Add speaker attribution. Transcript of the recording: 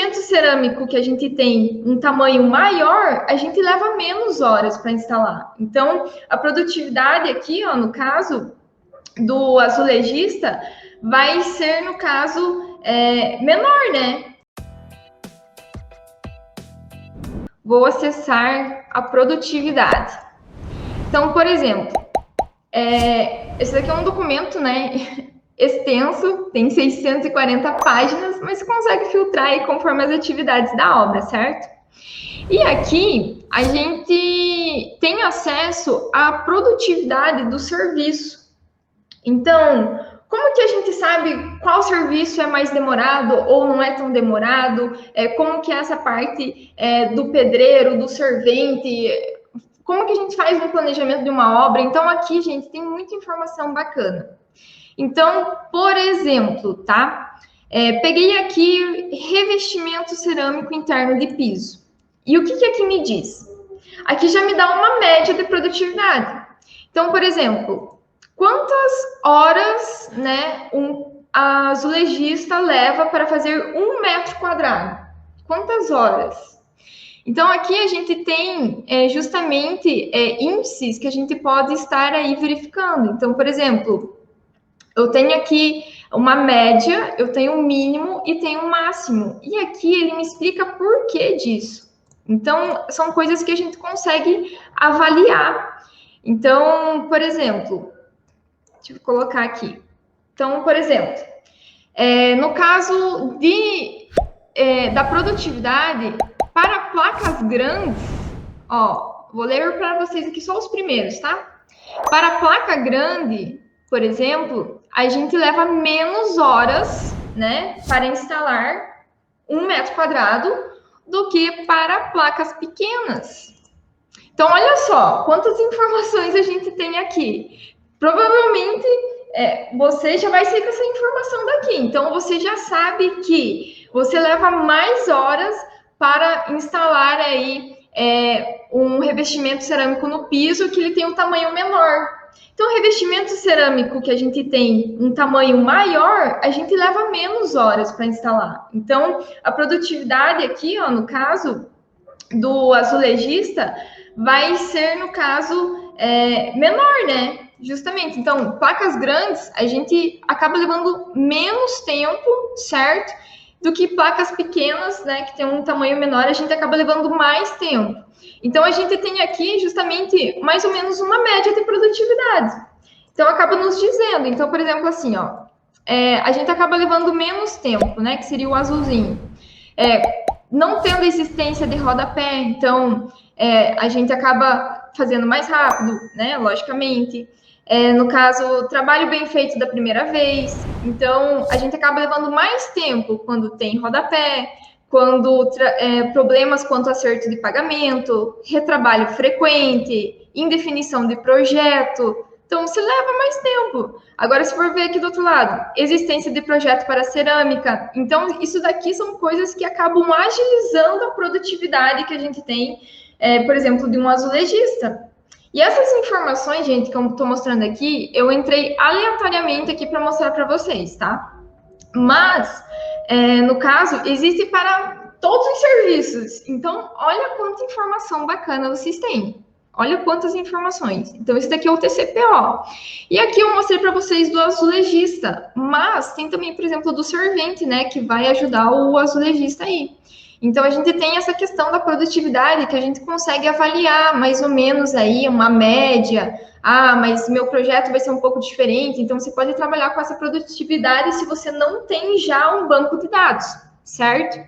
Speaker 1: revestimento cerâmico que a gente tem um tamanho maior, a gente leva menos horas para instalar. Então, a produtividade aqui, ó, no caso do azulejista, vai ser, no caso, menor, né? Vou acessar a produtividade. Então, por exemplo, esse daqui é um documento, né, extenso, tem 640 páginas, mas você consegue filtrar aí conforme as atividades da obra, certo? E aqui a gente tem acesso à produtividade do serviço. Então, como que a gente sabe qual serviço é mais demorado ou não é tão demorado? Como que é essa parte do pedreiro, do servente? Como que a gente faz um planejamento de uma obra? Então, aqui, gente, tem muita informação bacana. Então, por exemplo, tá? Peguei aqui revestimento cerâmico interno de piso. E o que aqui me diz? Aqui já me dá uma média de produtividade. Então, por exemplo, quantas horas, né, a azulejista leva para fazer 1 metro quadrado? Quantas horas? Então, aqui a gente tem justamente índices que a gente pode estar aí verificando. Então, por exemplo, eu tenho aqui uma média, eu tenho um mínimo e tenho um máximo. E aqui ele me explica por que disso. Então, são coisas que a gente consegue avaliar. Então, por exemplo, deixa eu colocar aqui. Então, por exemplo, no caso da produtividade, para placas grandes, ó, vou ler para vocês aqui só os primeiros, tá? Para placa grande, por exemplo, a gente leva menos horas, né, para instalar 1 metro quadrado do que para placas pequenas. Então, olha só, quantas informações a gente tem aqui. Provavelmente, você já vai sair com essa informação daqui. Então, você já sabe que você leva mais horas para instalar aí um revestimento cerâmico no piso que ele tem um tamanho menor. Então, o revestimento cerâmico que a gente tem um tamanho maior, a gente leva menos horas para instalar. Então, a produtividade aqui, ó, no caso do azulejista, vai ser, no caso, menor, né? Justamente. Então, placas grandes, a gente acaba levando menos tempo, certo? Do que placas pequenas, né, que tem um tamanho menor, a gente acaba levando mais tempo. Então, a gente tem aqui justamente mais ou menos uma média de produtividade. Então, acaba nos dizendo. Então, por exemplo, assim, ó, a gente acaba levando menos tempo, né, que seria o azulzinho. Não tendo existência de rodapé, então a gente acaba fazendo mais rápido, né, logicamente. No caso, trabalho bem feito da primeira vez. Então, a gente acaba levando mais tempo quando tem rodapé, quando problemas quanto acerto de pagamento, retrabalho frequente, indefinição de projeto. Então, se leva mais tempo. Agora, se for ver aqui do outro lado, existência de projeto para cerâmica. Então, isso daqui são coisas que acabam agilizando a produtividade que a gente tem, por exemplo, de um azulejista. E essas informações, gente, que eu estou mostrando aqui, eu entrei aleatoriamente aqui para mostrar para vocês, tá? Mas, no caso, existe para todos os serviços. Então, olha quanta informação bacana vocês têm. Olha quantas informações. Então, esse daqui é o TCPO. E aqui eu mostrei para vocês do azulejista. Mas tem também, por exemplo, do servente, né? Que vai ajudar o azulejista aí. Então, a gente tem essa questão da produtividade que a gente consegue avaliar mais ou menos aí uma média. Ah, mas meu projeto vai ser um pouco diferente. Então, você pode trabalhar com essa produtividade se você não tem já um banco de dados, certo?